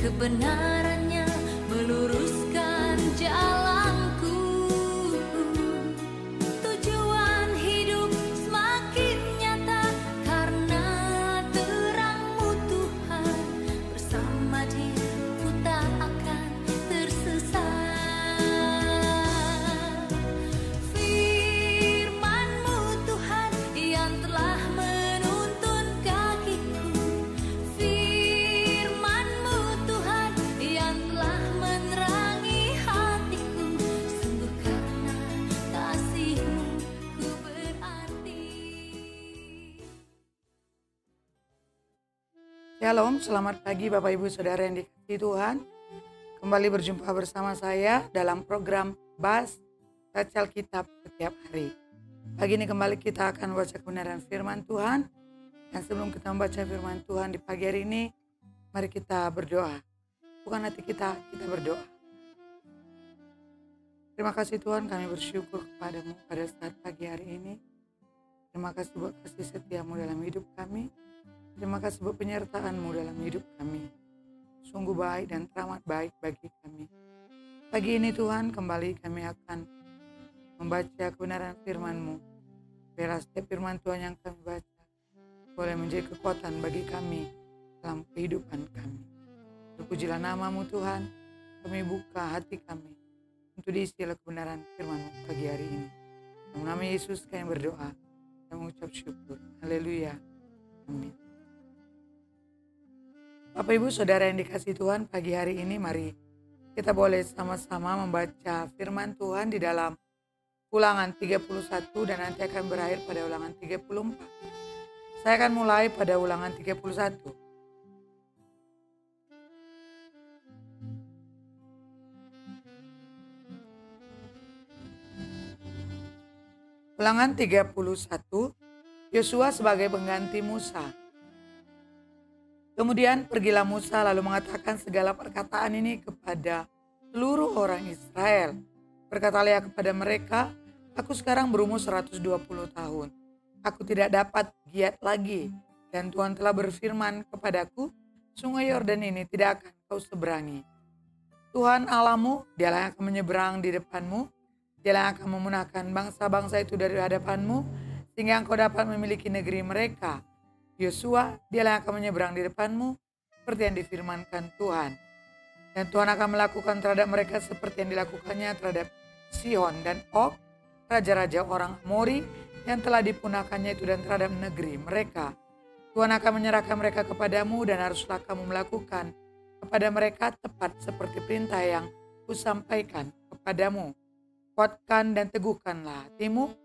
kebenarannya meluruskan jalanku. Tujuan hidup semakin nyata karena terang-Mu Tuhan. Bersama Dia ku tak akan tersesat. Firman-Mu Tuhan yang telah menuntun kakiku. Firman-Mu Tuhan yang telah menerangi hatiku. Sungguh karena kasih-Mu ku berarti. Shalom, selamat pagi Bapak Ibu Saudara yang dikasihi Tuhan. Kembali berjumpa bersama saya dalam program Baca Alkitab setiap hari. Pagi ini kembali kita akan membaca kebenaran firman Tuhan. Dan sebelum kita membaca firman Tuhan di pagi hari ini, mari kita berdoa. Bukan hati kita berdoa. Terima kasih Tuhan, kami bersyukur kepadamu pada saat pagi hari ini. Terima kasih buat kasih setia-Mu dalam hidup kami. Terima kasih buat penyertaan-Mu dalam hidup kami. Sungguh baik dan teramat baik bagi kami. Pagi ini Tuhan, kembali kami akan membaca kebenaran firman-Mu. Biarlah setiap firman Tuhan yang kami baca boleh menjadi kekuatan bagi kami dalam kehidupan kami. Terpujilah nama-Mu Tuhan, kami buka hati kami untuk diisi oleh kebenaran firman-Mu pagi hari ini. Dalam nama Yesus kami berdoa dan mengucap syukur. Haleluya. Amin. Bapak Ibu Saudara yang dikasihi Tuhan, pagi hari ini mari kita boleh sama-sama membaca firman Tuhan di dalam Ulangan 31 dan nanti akan berakhir pada Ulangan 34. Saya akan mulai pada Ulangan 31. Ulangan 31, Yosua sebagai pengganti Musa. Kemudian pergilah Musa lalu mengatakan segala perkataan ini kepada seluruh orang Israel. Berkatalah ia kepada mereka, aku sekarang berumur 120 tahun. Aku tidak dapat giat lagi. Dan Tuhan telah berfirman kepadaku, sungai Yordan ini tidak akan kau seberangi. Tuhan Allahmu, Dialah yang akan menyeberang di depanmu. Dialah yang akan memunahkan bangsa-bangsa itu dari hadapanmu, sehingga engkau dapat memiliki negeri mereka. Yosua, Dialah yang akan menyeberang di depanmu, seperti yang difirmankan Tuhan. Dan Tuhan akan melakukan terhadap mereka seperti yang dilakukannya terhadap Sihon dan Og, raja-raja orang Amori, yang telah dipunahkannya itu dan terhadap negeri mereka. Tuhan akan menyerahkan mereka kepadamu dan haruslah kamu melakukan kepada mereka tepat seperti perintah yang kusampaikan kepadamu. Kuatkan dan teguhkanlah hatimu,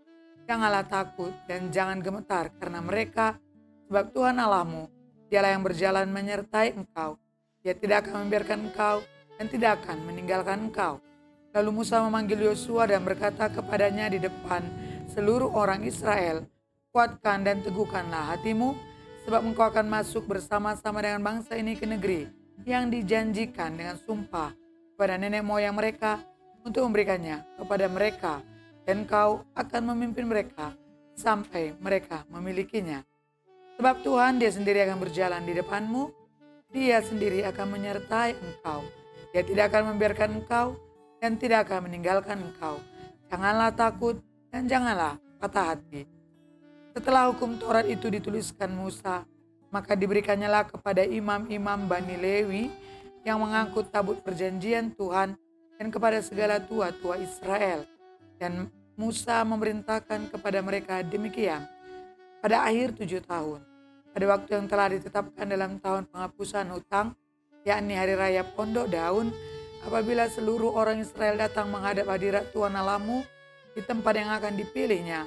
janganlah takut dan jangan gemetar karena mereka, sebab Tuhan Allahmu, Dialah yang berjalan menyertai engkau. Dia tidak akan membiarkan engkau dan tidak akan meninggalkan engkau. Lalu Musa memanggil Yosua dan berkata kepadanya di depan seluruh orang Israel, kuatkan dan teguhkanlah hatimu, sebab engkau akan masuk bersama-sama dengan bangsa ini ke negeri yang dijanjikan dengan sumpah kepada nenek moyang mereka untuk memberikannya kepada mereka, dan engkau akan memimpin mereka sampai mereka memilikinya. Sebab Tuhan Dia sendiri akan berjalan di depanmu, Dia sendiri akan menyertai engkau. Dia tidak akan membiarkan engkau dan tidak akan meninggalkan engkau. Janganlah takut dan janganlah patah hati. Setelah hukum Taurat itu dituliskan Musa, maka diberikannya lah kepada imam-imam Bani Lewi yang mengangkut tabut perjanjian Tuhan dan kepada segala tua-tua Israel. Dan Musa memerintahkan kepada mereka demikian. Pada akhir 7 tahun, pada waktu yang telah ditetapkan dalam tahun penghapusan hutang, yakni hari raya Pondok Daun, apabila seluruh orang Israel datang menghadap hadirat Tuhan Allahmu di tempat yang akan dipilihnya,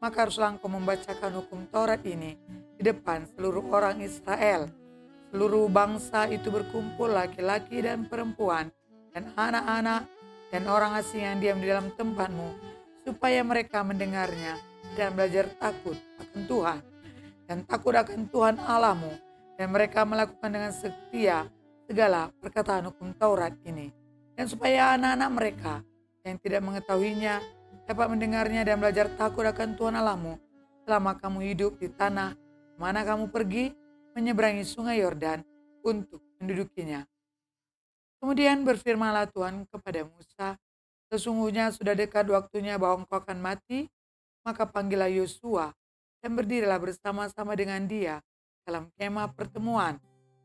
maka haruslah engkau membacakan hukum Taurat ini di depan seluruh orang Israel. Seluruh bangsa itu berkumpul, laki-laki dan perempuan, dan anak-anak, dan orang asing yang diam di dalam tempatmu, supaya mereka mendengarnya dan belajar takut akan Tuhan dan takut akan Tuhan Allahmu, dan mereka melakukan dengan setia segala perkataan hukum Taurat ini, dan supaya anak-anak mereka yang tidak mengetahuinya dapat mendengarnya dan belajar takut akan Tuhan Allahmu selama kamu hidup di tanah mana kamu pergi menyeberangi sungai Yordan untuk mendudukinya. Kemudian berfirmanlah Tuhan kepada Musa, sesungguhnya sudah dekat waktunya bahwa engkau akan mati, maka panggillah Yosua dan berdirilah bersama-sama dengan dia dalam kemah pertemuan,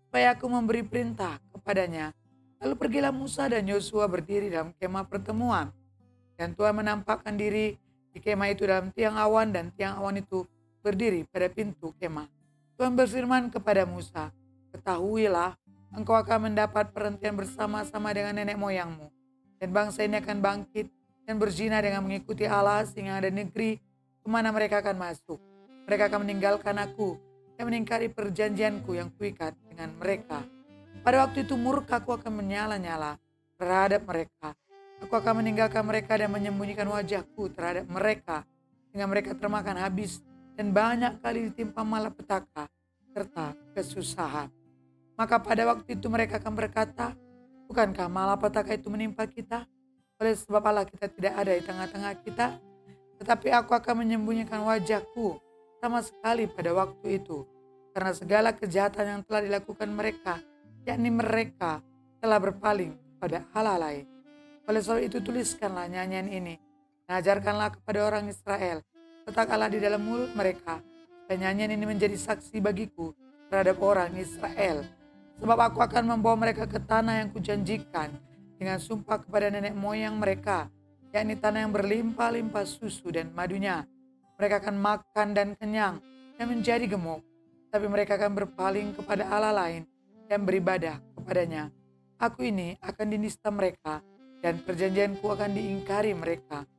supaya aku memberi perintah kepadanya. Lalu pergilah Musa dan Yosua berdiri dalam kemah pertemuan. Dan Tuhan menampakkan diri di kemah itu dalam tiang awan, dan tiang awan itu berdiri pada pintu kemah. Tuhan berfirman kepada Musa, ketahuilah, engkau akan mendapat perhentian bersama-sama dengan nenek moyangmu. Dan bangsa ini akan bangkit dan berzina dengan mengikuti Allah, sehingga ada negeri kemana mereka akan masuk. Mereka akan meninggalkan aku dan meningkari perjanjianku yang kuikat dengan mereka. Pada waktu itu murkaku akan menyala-nyala terhadap mereka. Aku akan meninggalkan mereka dan menyembunyikan wajahku terhadap mereka, sehingga mereka termakan habis dan banyak kali ditimpa malapetaka serta kesusahan. Maka pada waktu itu mereka akan berkata, bukankah malapetaka itu menimpa kita? Oleh sebab Allah kita tidak ada di tengah-tengah kita, tetapi aku akan menyembunyikan wajahku sama sekali pada waktu itu, karena segala kejahatan yang telah dilakukan mereka, yakni mereka telah berpaling pada Allah lain. Oleh sebab itu tuliskanlah nyanyian ini, dan ajarkanlah kepada orang Israel, letakkanlah di dalam mulut mereka, dan nyanyian ini menjadi saksi bagiku terhadap orang Israel. Sebab aku akan membawa mereka ke tanah yang kujanjikan dengan sumpah kepada nenek moyang mereka, yakni tanah yang berlimpah-limpah susu dan madunya. Mereka akan makan dan kenyang dan menjadi gemuk, tapi mereka akan berpaling kepada Allah lain dan beribadah kepadanya. Aku ini akan dinista mereka, dan perjanjianku akan diingkari mereka.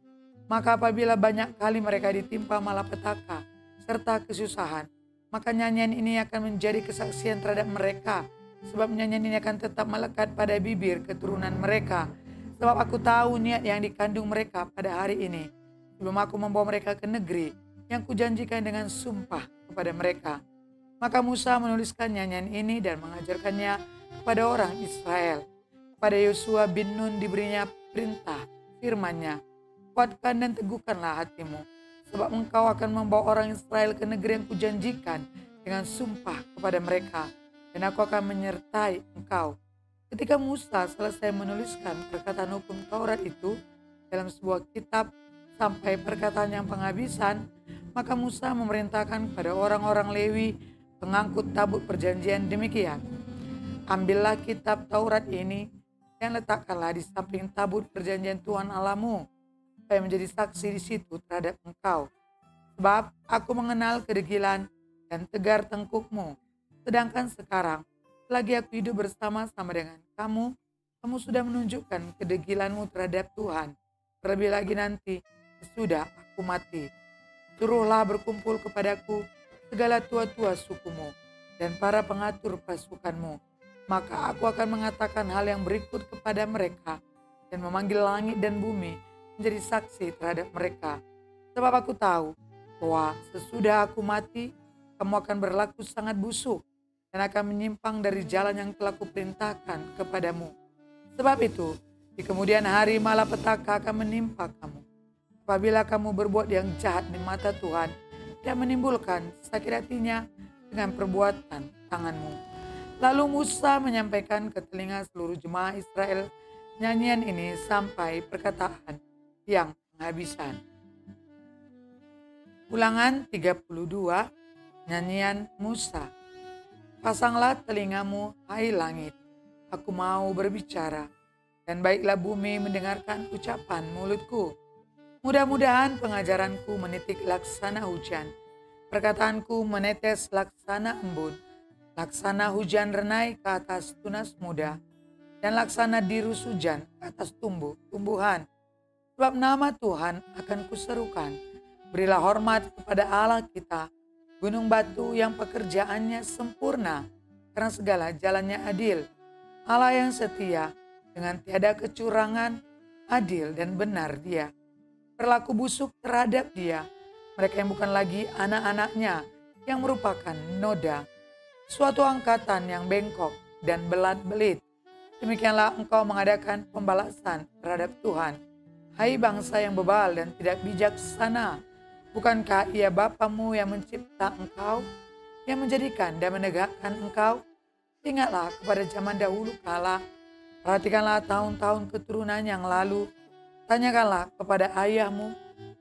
Maka apabila banyak kali mereka ditimpa malapetaka serta kesusahan, maka nyanyian ini akan menjadi kesaksian terhadap mereka, sebab nyanyian ini akan tetap melekat pada bibir keturunan mereka. Sebab aku tahu niat yang dikandung mereka pada hari ini, sebelum aku membawa mereka ke negeri yang kujanjikan dengan sumpah kepada mereka. Maka Musa menuliskan nyanyian ini dan mengajarkannya kepada orang Israel. Pada Yosua bin Nun diberinya perintah firman-Nya, kuatkan dan teguhkanlah hatimu, sebab engkau akan membawa orang Israel ke negeri yang kujanjikan dengan sumpah kepada mereka, dan aku akan menyertai engkau. Ketika Musa selesai menuliskan perkataan hukum Taurat itu dalam sebuah kitab sampai perkataan yang penghabisan, maka Musa memerintahkan kepada orang-orang Lewi pengangkut tabut perjanjian demikian, ambillah kitab Taurat ini dan letakkanlah di samping tabut perjanjian Tuhan Allahmu, supaya menjadi saksi di situ terhadap engkau. Sebab aku mengenal kedegilan dan tegar tengkukmu, sedangkan sekarang selagi aku hidup bersama-sama dengan kamu, kamu sudah menunjukkan kedegilanmu terhadap Tuhan. Terlebih lagi nanti sesudah aku mati, suruhlah berkumpul kepadaku segala tua-tua sukumu dan para pengatur pasukanmu. Maka aku akan mengatakan hal yang berikut kepada mereka dan memanggil langit dan bumi menjadi saksi terhadap mereka. Sebab aku tahu bahwa sesudah aku mati, kamu akan berlaku sangat busuk dan akan menyimpang dari jalan yang telah kuperintahkan kepadamu. Sebab itu, di kemudian hari malapetaka akan menimpa kamu, apabila kamu berbuat yang jahat di mata Tuhan dan menimbulkan sakit hatinya dengan perbuatan tanganmu. Lalu Musa menyampaikan ke telinga seluruh jemaah Israel nyanyian ini sampai perkataan yang penghabisan. Ulangan 32, nyanyian Musa. Pasanglah telingamu, hai langit, aku mau berbicara, dan baiklah bumi mendengarkan ucapan mulutku. Mudah-mudahan pengajaranku menitik laksana hujan, perkataanku menetes laksana embun, laksana hujan renai ke atas tunas muda, dan laksana dirus hujan ke atas tumbuhan. Sebab nama Tuhan akan kuserukan. Berilah hormat kepada Allah kita, gunung batu yang pekerjaannya sempurna, karena segala jalannya adil. Allah yang setia, dengan tiada kecurangan, adil dan benar Dia. Berlaku busuk terhadap Dia, mereka yang bukan lagi anak-anaknya, yang merupakan noda, suatu angkatan yang bengkok dan belat-belit. Demikianlah engkau mengadakan pembalasan terhadap Tuhan. Hai bangsa yang bebal dan tidak bijaksana, bukankah Ia Bapamu yang mencipta engkau, yang menjadikan dan menegakkan engkau? Ingatlah kepada zaman dahulu kala, Perhatikanlah tahun-tahun keturunan yang lalu. Tanyakanlah kepada ayahmu,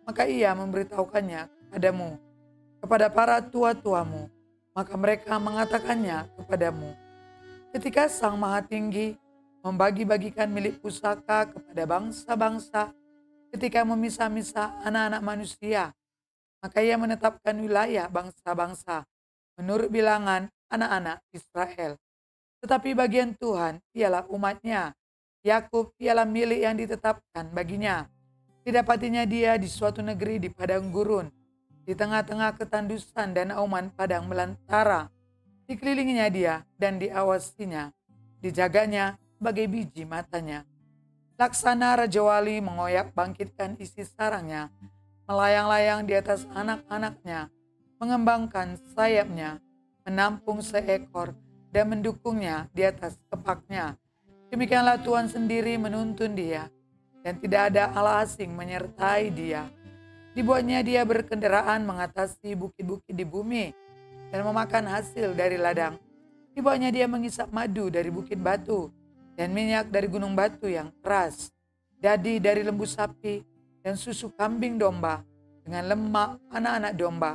maka ia memberitahukannya kepadamu. Kepada para tua-tuamu, maka mereka mengatakannya kepadamu. Ketika Sang Maha Tinggi membagi-bagikan milik pusaka kepada bangsa-bangsa, ketika memisah-misah anak-anak manusia, maka ia menetapkan wilayah bangsa-bangsa menurut bilangan anak-anak Israel. Tetapi bagian Tuhan ialah umatnya. Yakub ialah milik yang ditetapkan baginya. Didapatinya dia di suatu negeri di padang gurun, di tengah-tengah ketandusan dan auman padang belantara. Dikelilinginya dia dan diawasinya, dijaganya bagai biji matanya. Laksana Raja Wali mengoyak bangkitkan isi sarangnya, melayang-layang di atas anak-anaknya, mengembangkan sayapnya, menampung seekor dan mendukungnya di atas kepaknya. Demikianlah Tuhan sendiri menuntun dia, dan tidak ada Allah asing menyertai dia. Dibuatnya dia berkendaraan mengatasi bukit-bukit di bumi, dan memakan hasil dari ladang. Dibuatnya dia mengisap madu dari bukit batu, dan minyak dari gunung batu yang keras, dadi dari lembu sapi, dan susu kambing domba, dengan lemak anak-anak domba,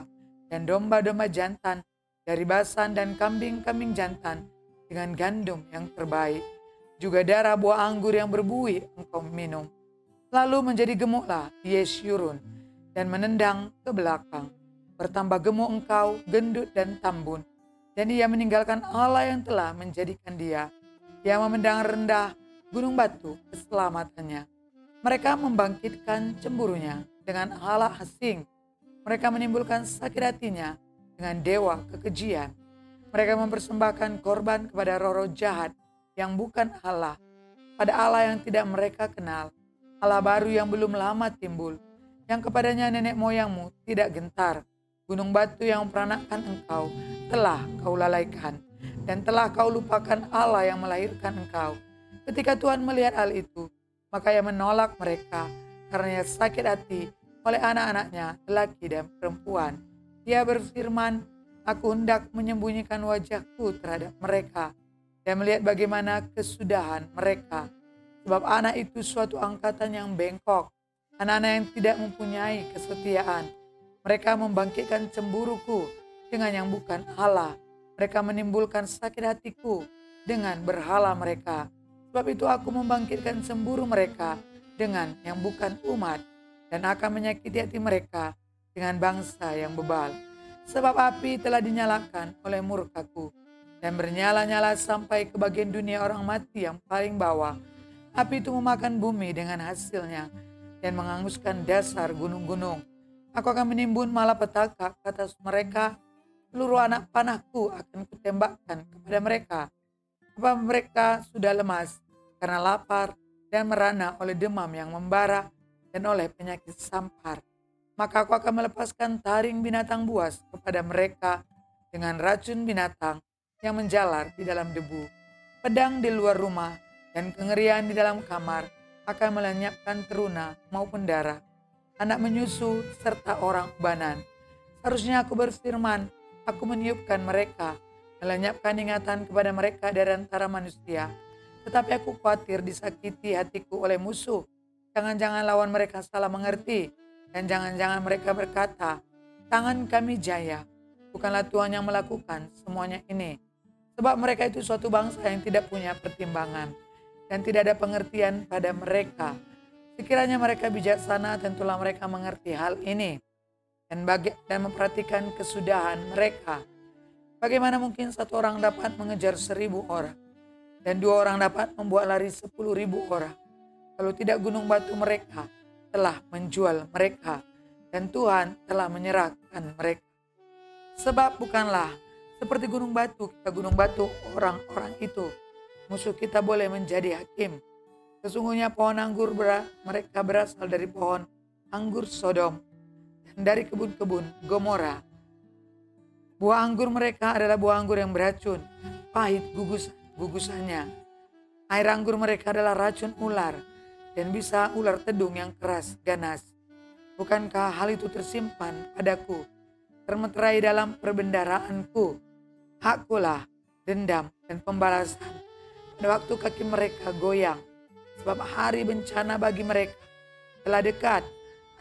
dan domba-domba jantan, dari basan dan kambing-kambing jantan, dengan gandum yang terbaik. Juga darah buah anggur yang berbuih engkau minum. Lalu menjadi gemuklah Yeshurun, dan menendang ke belakang. Bertambah gemuk engkau, gendut dan tambun. Dan ia meninggalkan Allah yang telah menjadikan dia. Ia memandang rendah gunung batu keselamatannya. Mereka membangkitkan cemburunya dengan Allah asing. Mereka menimbulkan sakit hatinya dengan dewa kekejian. Mereka mempersembahkan korban kepada roh-roh jahat yang bukan Allah, pada Allah yang tidak mereka kenal, Allah baru yang belum lama timbul, yang kepadanya nenek moyangmu tidak gentar. Gunung batu yang memperanakkan engkau telah kau lalaikan, dan telah kau lupakan Allah yang melahirkan engkau. Ketika Tuhan melihat hal itu, maka ia menolak mereka, karena ia sakit hati oleh anak-anaknya, lelaki dan perempuan. Ia berfirman, aku hendak menyembunyikan wajahku terhadap mereka, dan melihat bagaimana kesudahan mereka. Sebab anak itu suatu angkatan yang bengkok, anak-anak yang tidak mempunyai kesetiaan. Mereka membangkitkan cemburuku dengan yang bukan Allah. Mereka menimbulkan sakit hatiku dengan berhala mereka. Sebab itu aku membangkitkan cemburu mereka dengan yang bukan umat, dan akan menyakiti hati mereka dengan bangsa yang bebal. Sebab api telah dinyalakan oleh murkaku, dan bernyala-nyala sampai ke bagian dunia orang mati yang paling bawah. Api itu memakan bumi dengan hasilnya, dan menghanguskan dasar gunung-gunung. Aku akan menimbun malapetaka ke atas mereka. Seluruh anak panahku akan kutembakkan kepada mereka. Sebab mereka sudah lemas karena lapar dan merana oleh demam yang membara dan oleh penyakit sampar. Maka aku akan melepaskan taring binatang buas kepada mereka dengan racun binatang yang menjalar di dalam debu. Pedang di luar rumah dan kengerian di dalam kamar akan melenyapkan teruna maupun darah, anak menyusu serta orang ubanan. Seharusnya aku berfirman, aku meniupkan mereka, melenyapkan ingatan kepada mereka dari antara manusia. Tetapi aku khawatir disakiti hatiku oleh musuh. Jangan-jangan lawan mereka salah mengerti, dan jangan-jangan mereka berkata, tangan kami jaya. Bukanlah Tuhan yang melakukan semuanya ini. Sebab mereka itu suatu bangsa yang tidak punya pertimbangan, dan tidak ada pengertian pada mereka. Sekiranya mereka bijaksana, tentulah mereka mengerti hal ini, dan memperhatikan kesudahan mereka. Bagaimana mungkin satu orang dapat mengejar 1000 orang, dan 2 orang dapat membuat lari 10.000 orang, kalau tidak gunung batu mereka telah menjual mereka, dan Tuhan telah menyerahkan mereka. Sebab bukanlah seperti gunung batu orang-orang itu. Musuh kita boleh menjadi hakim. Sesungguhnya pohon anggur mereka berasal dari pohon anggur Sodom dan dari kebun-kebun Gomora. Buah anggur mereka adalah buah anggur yang beracun, pahit gugusannya. Air anggur mereka adalah racun ular, dan bisa ular tedung yang keras ganas. Bukankah hal itu tersimpan padaku, termeterai dalam perbendaraanku? Hakkulah dendam dan pembalasan, pada waktu kaki mereka goyang, sebab hari bencana bagi mereka telah dekat,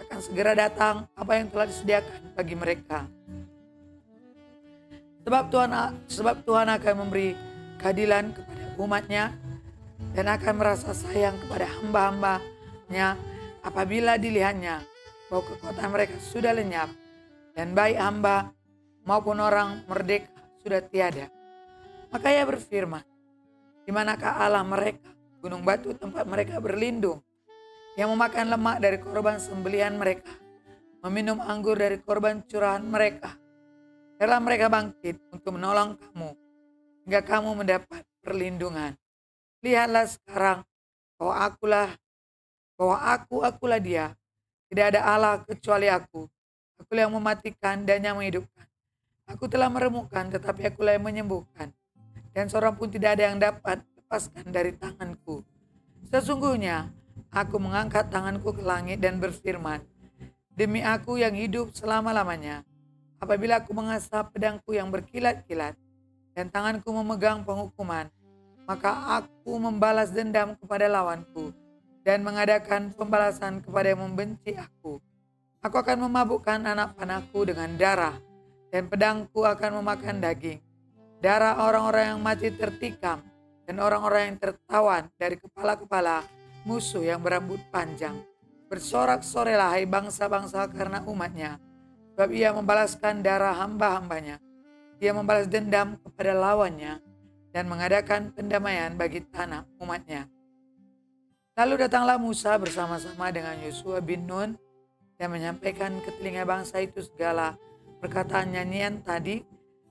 akan segera datang apa yang telah disediakan bagi mereka. Sebab Tuhan akan memberi keadilan kepada umatnya dan akan merasa sayang kepada hamba-hambanya apabila dilihatnya bahwa kekuatan mereka sudah lenyap dan baik hamba maupun orang merdeka sudah tiada. Maka ia berfirman, di manakah Allah mereka, gunung batu tempat mereka berlindung, yang memakan lemak dari korban sembelihan mereka, meminum anggur dari korban curahan mereka. Biarlah mereka bangkit untuk menolong kamu, hingga kamu mendapat perlindungan. Lihatlah sekarang bahwa akulah dia. Tidak ada Allah kecuali aku. Akulah yang mematikan dan yang menghidupkan. Aku telah meremukkan, tetapi akulah yang menyembuhkan. Dan seorang pun tidak ada yang dapat lepaskan dari tanganku. Sesungguhnya, aku mengangkat tanganku ke langit dan berfirman, demi aku yang hidup selama-lamanya, apabila aku mengasah pedangku yang berkilat-kilat dan tanganku memegang penghukuman, maka aku membalas dendam kepada lawanku dan mengadakan pembalasan kepada yang membenci aku. Aku akan memabukkan anak panahku dengan darah, dan pedangku akan memakan daging. Darah orang-orang yang mati tertikam, dan orang-orang yang tertawan dari kepala-kepala musuh yang berambut panjang. Bersorak-sorailah hai bangsa-bangsa karena umatnya, sebab ia membalaskan darah hamba-hambanya. Ia membalas dendam kepada lawannya dan mengadakan pendamaian bagi tanah umatnya. Lalu datanglah Musa bersama-sama dengan Yosua bin Nun dan menyampaikan ke telinga bangsa itu segala perkataan nyanyian tadi.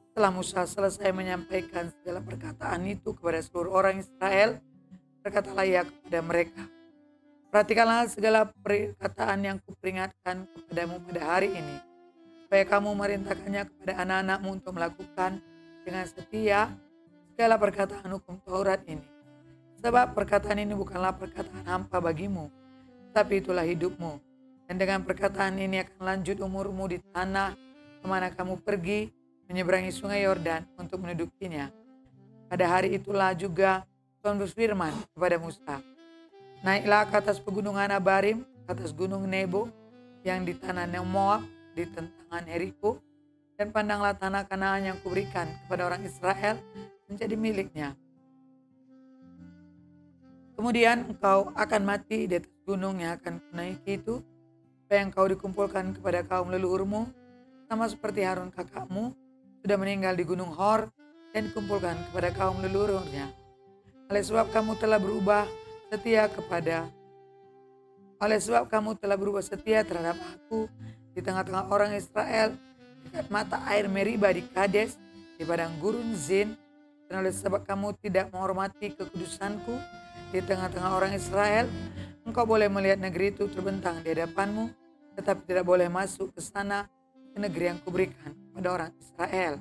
Setelah Musa selesai menyampaikan segala perkataan itu kepada seluruh orang Israel, berkatalah ia kepada mereka, perhatikanlah segala perkataan yang kuperingatkan kepadamu pada hari ini, supaya kamu merintahkannya kepada anak-anakmu untuk melakukan dengan setia segala perkataan hukum Taurat ini. Sebab perkataan ini bukanlah perkataan hampa bagimu, tapi itulah hidupmu. Dan dengan perkataan ini akan lanjut umurmu di tanah kemana kamu pergi menyeberangi sungai Yordan untuk mendudukinya. Pada hari itulah juga Tuhan berfirman kepada Musa, naiklah ke atas pegunungan Abarim, ke atas gunung Nebo yang di tanah Moab, di tentangan Yeriko, dan pandanglah tanah Kanaan yang kuberikan kepada orang Israel menjadi miliknya. Kemudian engkau akan mati di atas gunung yang akan kunaiki itu, supaya engkau dikumpulkan kepada kaum leluhurmu, sama seperti Harun kakakmu sudah meninggal di gunung Hor dan dikumpulkan kepada kaum leluhurnya. Oleh sebab kamu telah berubah setia terhadap aku di tengah-tengah orang Israel, dekat mata air Meriba di Kades, di padang gurun Zin, dan oleh sebab kamu tidak menghormati kekudusanku di tengah-tengah orang Israel, engkau boleh melihat negeri itu terbentang di hadapanmu, tetapi tidak boleh masuk ke sana, ke negeri yang kuberikan kepada orang Israel.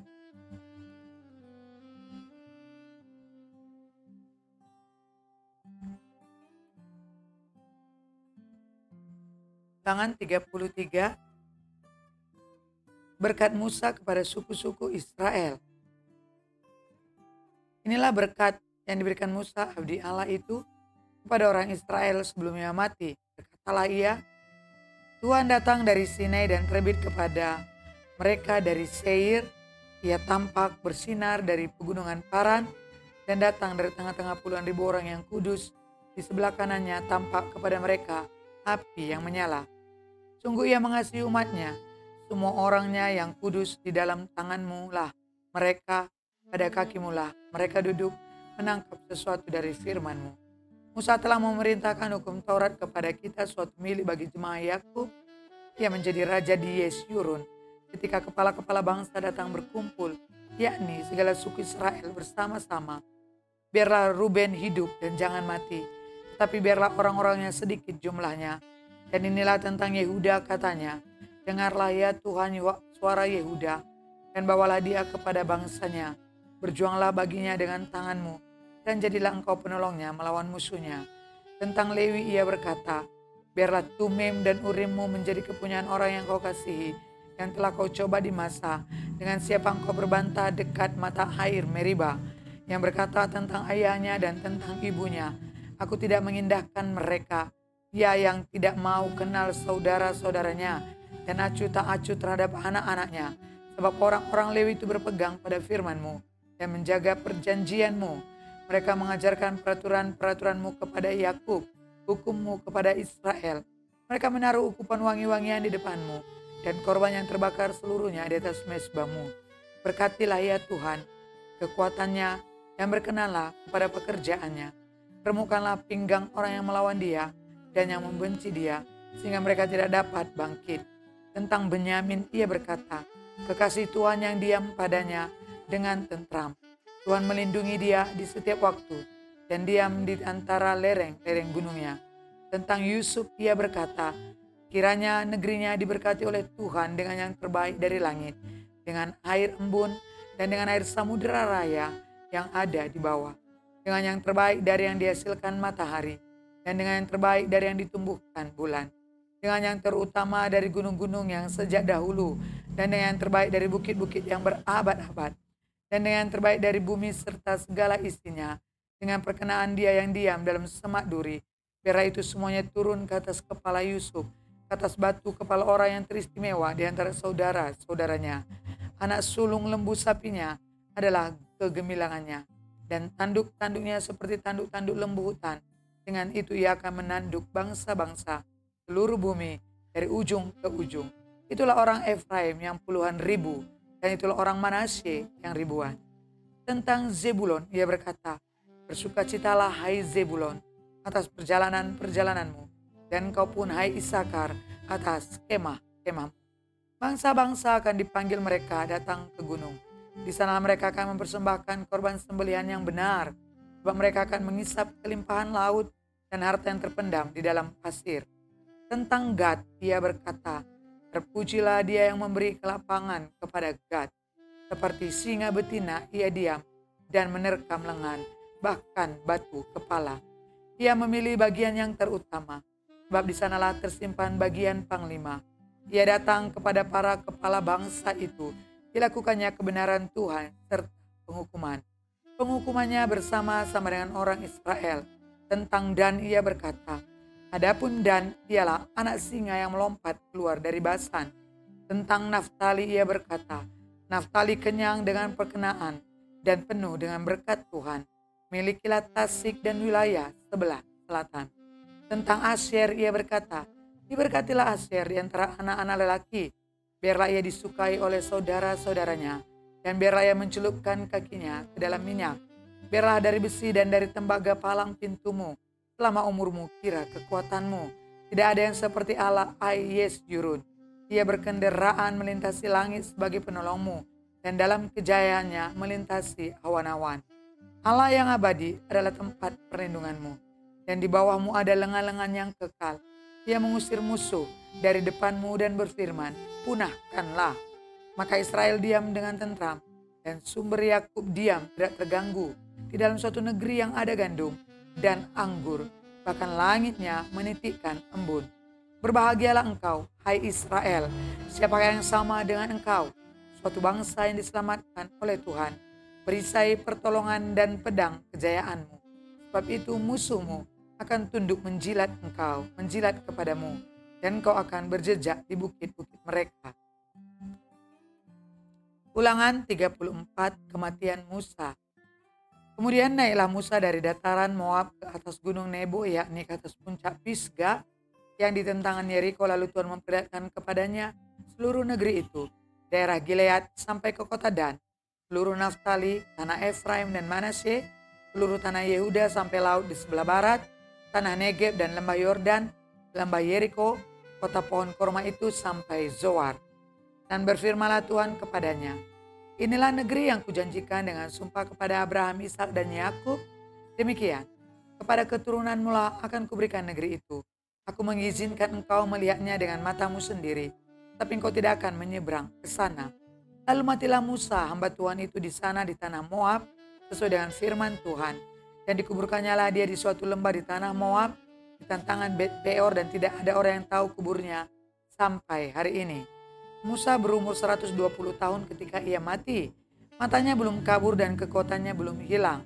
Ulangan 33, berkat Musa kepada suku-suku Israel. Inilah berkat yang diberikan Musa abdi Allah itu kepada orang Israel sebelumnya mati. Berkatalah ia, Tuhan datang dari Sinai dan terbit kepada mereka dari Seir. Ia tampak bersinar dari pegunungan Paran dan datang dari tengah-tengah puluhan ribu orang yang kudus. Di sebelah kanannya tampak kepada mereka api yang menyala. Sungguh ia mengasihi umatnya, semua orangnya yang kudus di dalam tanganmu lah mereka, pada kakimu lah mereka duduk menangkap sesuatu dari firman-Mu. Musa telah memerintahkan hukum Taurat kepada kita suatu milik bagi jemaah Yakub. Ia menjadi raja di Yesyurun ketika kepala-kepala bangsa datang berkumpul, yakni segala suku Israel bersama-sama. Biarlah Ruben hidup dan jangan mati, tapi biarlah orang-orangnya sedikit jumlahnya. Dan inilah tentang Yehuda katanya, dengarlah ya Tuhan suara Yehuda, dan bawalah dia kepada bangsanya. Berjuanglah baginya dengan tanganmu, dan jadilah engkau penolongnya melawan musuhnya. Tentang Lewi ia berkata, biarlah Tumim dan Urimmu menjadi kepunyaan orang yang kau kasihi, yang telah kau coba di masa, dengan siapa engkau berbantah dekat mata air Meriba. yang berkata tentang ayahnya dan tentang ibunya, aku tidak mengindahkan mereka. Ia yang tidak mau kenal saudara-saudaranya dan acuh tak acuh terhadap anak-anaknya. Sebab orang-orang Lewi itu berpegang pada firman-Mu dan menjaga perjanjian-Mu. Mereka mengajarkan peraturan-peraturan-Mu kepada Yakub, hukum-Mu kepada Israel. Mereka menaruh ukupan wangi-wangian di depan-Mu dan korban yang terbakar seluruhnya di atas mezbah-Mu. Berkatilah ya Tuhan kekuatannya, yang berkenanlah kepada pekerjaannya. Remukkanlah pinggang orang yang melawan dia dan yang membenci dia, sehingga mereka tidak dapat bangkit. Tentang Benyamin ia berkata, kekasih Tuhan yang diam padanya dengan tentram. Tuhan melindungi dia di setiap waktu dan diam di antara lereng-lereng gunungnya. Tentang Yusuf ia berkata, kiranya negerinya diberkati oleh Tuhan dengan yang terbaik dari langit, dengan air embun dan dengan air samudera raya yang ada di bawah, dengan yang terbaik dari yang dihasilkan matahari, dan dengan yang terbaik dari yang ditumbuhkan bulan, dengan yang terutama dari gunung-gunung yang sejak dahulu, dan dengan yang terbaik dari bukit-bukit yang berabad-abad, dan dengan yang terbaik dari bumi serta segala isinya, dengan perkenaan dia yang diam dalam semak duri. Biarlah itu semuanya turun ke atas kepala Yusuf, ke atas batu kepala orang yang teristimewa di antara saudara-saudaranya. Anak sulung lembu sapinya adalah kegemilangannya, dan tanduk-tanduknya seperti tanduk-tanduk lembu hutan. Dengan itu ia akan menanduk bangsa-bangsa seluruh bumi dari ujung ke ujung. Itulah orang Efraim yang puluhan ribu, dan itulah orang Manasye yang ribuan. Tentang Zebulon ia berkata, bersukacitalah hai Zebulon atas perjalanan-perjalananmu, dan kau pun hai Isakar atas kemah-kemahmu. Bangsa-bangsa akan dipanggil mereka datang ke gunung. Di sana mereka akan mempersembahkan korban sembelihan yang benar, sebab mereka akan mengisap kelimpahan laut dan harta yang terpendam di dalam pasir. Tentang Gad ia berkata, terpujilah dia yang memberi kelapangan kepada Gad. Seperti singa betina ia diam dan menerkam lengan, bahkan batu kepala. Ia memilih bagian yang terutama, sebab di sanalah tersimpan bagian panglima. Ia datang kepada para kepala bangsa itu, dilakukannya kebenaran Tuhan serta penghukuman. Penghukumannya bersama-sama dengan orang Israel. Tentang Dan ia berkata, adapun Dan ialah anak singa yang melompat keluar dari Basan. Tentang Naftali ia berkata, Naftali kenyang dengan perkenaan dan penuh dengan berkat Tuhan. Milikilah Tasik dan wilayah sebelah selatan. Tentang Asyer ia berkata, diberkatilah Asyer di antara anak-anak lelaki. Biarlah ia disukai oleh saudara-saudaranya, dan biarlah ia mencelupkan kakinya ke dalam minyak. Biarlah dari besi dan dari tembaga palang pintumu, selama umurmu kira kekuatanmu. Tidak ada yang seperti Allah Yesjurun. Ia berkendaraan melintasi langit sebagai penolongmu, dan dalam kejayaannya melintasi awan-awan. Allah yang abadi adalah tempat perlindunganmu, dan di bawahmu ada lengan-lengan yang kekal. Ia mengusir musuh dari depanmu dan berfirman, punahkanlah. Maka Israel diam dengan tentram, dan sumber Yakub diam tidak terganggu di dalam suatu negeri yang ada gandum dan anggur, bahkan langitnya menitikkan embun. Berbahagialah engkau, hai Israel, siapakah yang sama dengan engkau, suatu bangsa yang diselamatkan oleh Tuhan. Perisai pertolongan dan pedang kejayaanmu. Sebab itu musuhmu akan tunduk menjilat engkau, menjilat kepadamu, dan kau akan berjejak di bukit-bukit mereka. Ulangan 34, kematian Musa. Kemudian naiklah Musa dari dataran Moab ke atas gunung Nebo, yakni ke atas puncak Pisga yang di tentangan Yeriko. Lalu Tuhan memperlihatkan kepadanya seluruh negeri itu, daerah Gilead sampai ke kota Dan, seluruh Naftali, tanah Efraim dan Manasye, seluruh tanah Yehuda sampai laut di sebelah barat, tanah Negeb dan lembah Yordan, lembah Yeriko, kota pohon korma itu sampai Zoar. Dan berfirmanlah Tuhan kepadanya, inilah negeri yang kujanjikan dengan sumpah kepada Abraham, Ishak dan Yakub. Demikian, kepada keturunanmu lah akan kuberikan negeri itu. Aku mengizinkan engkau melihatnya dengan matamu sendiri, tapi engkau tidak akan menyeberang ke sana. Lalu matilah Musa, hamba Tuhan itu di sana di tanah Moab, sesuai dengan firman Tuhan. Dan dikuburkannya lah dia di suatu lembah di tanah Moab, di tantangan Bet Peor, dan tidak ada orang yang tahu kuburnya sampai hari ini. Musa berumur 120 tahun ketika ia mati. Matanya belum kabur dan kekuatannya belum hilang.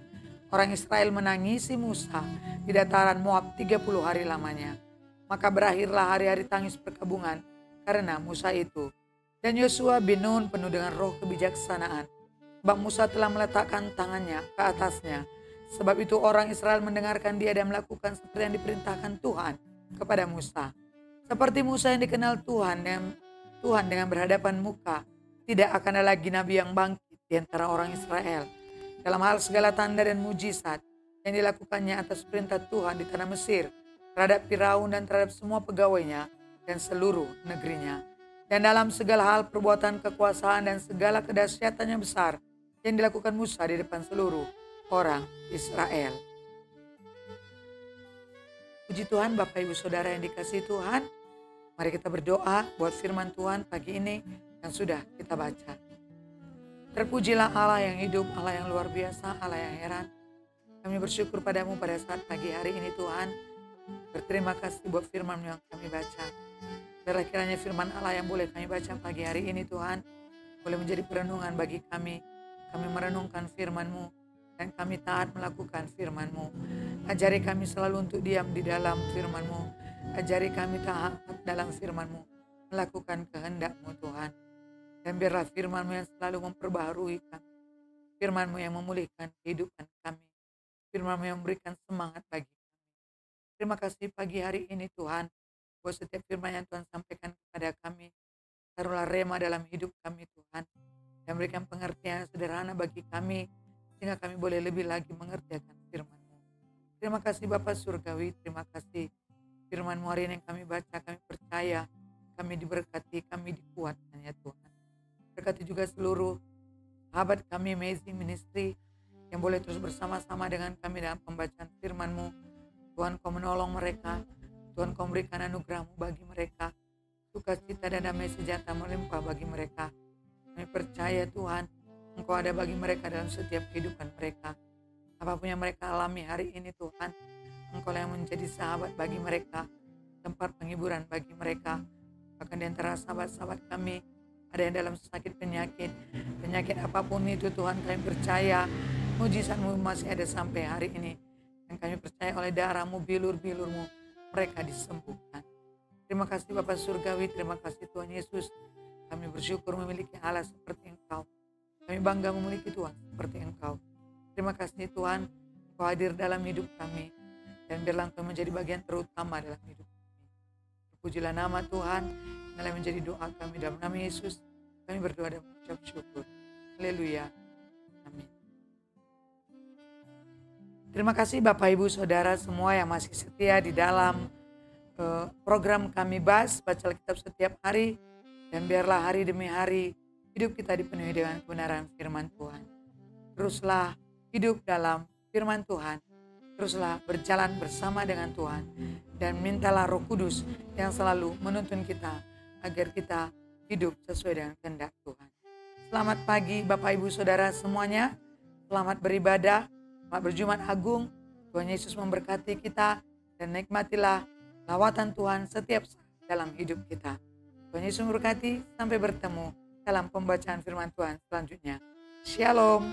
Orang Israel menangisi Musa di dataran Moab 30 hari lamanya. Maka berakhirlah hari-hari tangis perkabungan karena Musa itu. Dan Yosua bin Nun penuh dengan roh kebijaksanaan. Sebab Musa telah meletakkan tangannya ke atasnya. Sebab itu orang Israel mendengarkan dia dan melakukan seperti yang diperintahkan Tuhan kepada Musa. Seperti Musa yang dikenal Tuhan dengan berhadapan muka, tidak akan ada lagi nabi yang bangkit di antara orang Israel. Dalam hal segala tanda dan mujizat yang dilakukannya atas perintah Tuhan di tanah Mesir, terhadap Firaun dan terhadap semua pegawainya dan seluruh negerinya. Dan dalam segala hal perbuatan kekuasaan dan segala kedahsyatannya besar yang dilakukan Musa di depan seluruh orang Israel. Puji Tuhan, Bapak Ibu Saudara yang dikasihi Tuhan. Mari kita berdoa buat firman Tuhan pagi ini yang sudah kita baca. Terpujilah Allah yang hidup, Allah yang luar biasa, Allah yang heran. Kami bersyukur padamu pada saat pagi hari ini Tuhan. Berterima kasih buat firman yang kami baca. Biarlah kiranya firman Allah yang boleh kami baca pagi hari ini Tuhan, boleh menjadi perenungan bagi kami. Kami merenungkan firman-Mu dan kami taat melakukan firman-Mu. Ajari kami selalu untuk diam di dalam firman-Mu. Ajari kami taat dalam firman-Mu, melakukan kehendak-Mu Tuhan. Dan biarlah firman-Mu yang selalu memperbaharui kami. Firman-Mu yang memulihkan kehidupan kami. Firman-Mu yang memberikan semangat bagi kami. Terima kasih pagi hari ini Tuhan, buat setiap firman yang Tuhan sampaikan kepada kami. Taruhlah rema dalam hidup kami Tuhan, dan berikan pengertian yang sederhana bagi kami, sehingga kami boleh lebih lagi mengerti akan firman-Mu. Terima kasih Bapa Surgawi, terima kasih firman-Mu hari ini yang kami baca, kami percaya, kami diberkati, kami dikuatkan ya Tuhan. Berkati juga seluruh sahabat kami Amazing Ministry yang boleh terus bersama-sama dengan kami dalam pembacaan firman-Mu. Tuhan, Kau menolong mereka, Tuhan, Kau memberikan anugerah-Mu bagi mereka, sukacita dan damai sejahtera melimpah bagi mereka. Kami percaya Tuhan, Engkau ada bagi mereka dalam setiap kehidupan mereka. Apapun yang mereka alami hari ini Tuhan, Engkau yang menjadi sahabat bagi mereka, tempat penghiburan bagi mereka. Bahkan di antara sahabat-sahabat kami, ada yang dalam sakit penyakit apapun itu Tuhan, kami percaya mujizat-Mu masih ada sampai hari ini. Dan kami percaya oleh darah-Mu, bilur-bilur-Mu, mereka disembuhkan. Terima kasih Bapa Surgawi, terima kasih Tuhan Yesus. Kami bersyukur memiliki Allah seperti Engkau. Kami bangga memiliki Tuhan seperti Engkau. Terima kasih Tuhan, Engkau hadir dalam hidup kami. Dan biarlah Engkau menjadi bagian terutama dalam hidup kami. Terpujilah nama Tuhan, inilah menjadi doa kami dalam nama Yesus. Kami berdoa dan mengucap syukur. Haleluya. Amin. Terima kasih Bapak Ibu Saudara semua yang masih setia di dalam program kami baca Alkitab setiap hari. Dan biarlah hari demi hari hidup kita dipenuhi dengan kebenaran firman Tuhan. Teruslah hidup dalam firman Tuhan. Teruslah berjalan bersama dengan Tuhan. Dan mintalah Roh Kudus yang selalu menuntun kita agar kita hidup sesuai dengan kehendak Tuhan. Selamat pagi Bapak Ibu Saudara semuanya. Selamat beribadah, selamat berjumat agung. Tuhan Yesus memberkati kita dan nikmatilah lawatan Tuhan setiap saat dalam hidup kita. Tuhan Yesus memberkati, sampai bertemu dalam pembacaan firman Tuhan selanjutnya. Shalom.